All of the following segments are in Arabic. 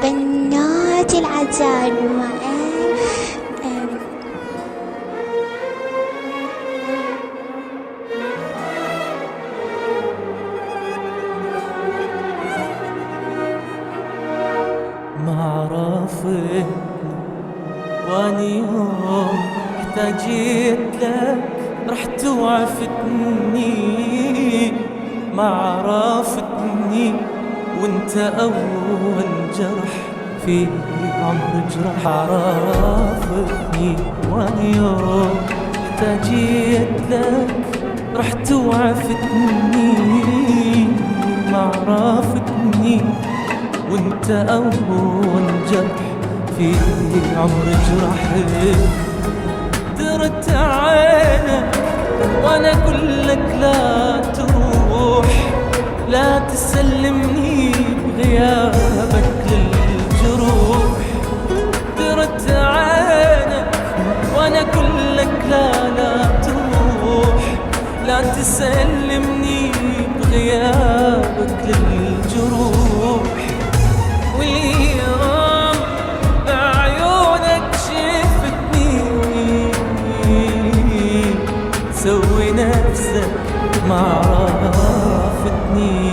بنات العزارمة. ما عرفت واني يوم احتاجيت لك رحت وعفتني، ما عرفتني وانت اول جرح في عمر جرح. عرفتني واني يوم احتاجيت لك رحت وعفتني، ما عرفتني وانت اول جرح في عمر جرحي. درت عينك وانا اقول لك لا تروح، لا تسلمني بغيابك للجروح. درت عينك وانا اقول لك لا تروح، لا تسلمني بغيابك للجروح. واليوم بعيونك شفتني سوي نفسك ما عرفتني.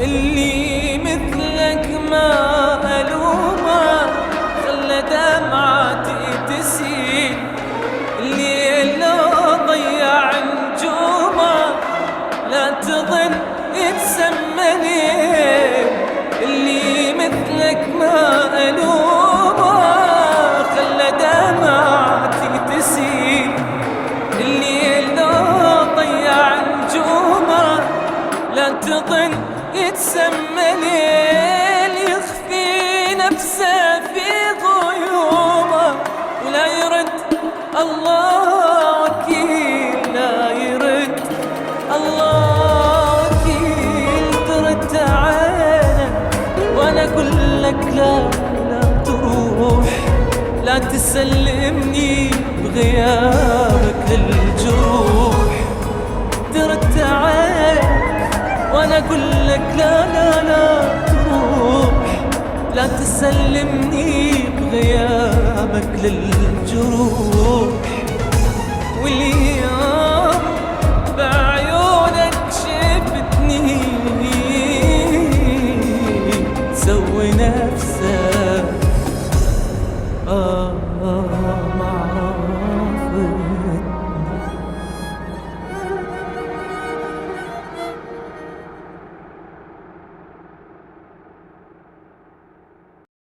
اللي مثلك ما ألومه خلى دمعتي تسيل، اللي لو ضيع نجومه لا تظن يتسمني. اللي مثلك ما ألومه خلى دمعتي تسيل، اللي لو ضيع نجومه لا تظن يتسمى. يخفي نفسه في غيومه ولا يرد الله وكيل، لا يرد الله وكيل. ترد عينك وانا اقول لك لا تروح، لا تسلمني بغيابك للجروح. ترد عينك وانا اقول لك لا تروح، لا تسلمني بغيابك للجروح. واليوم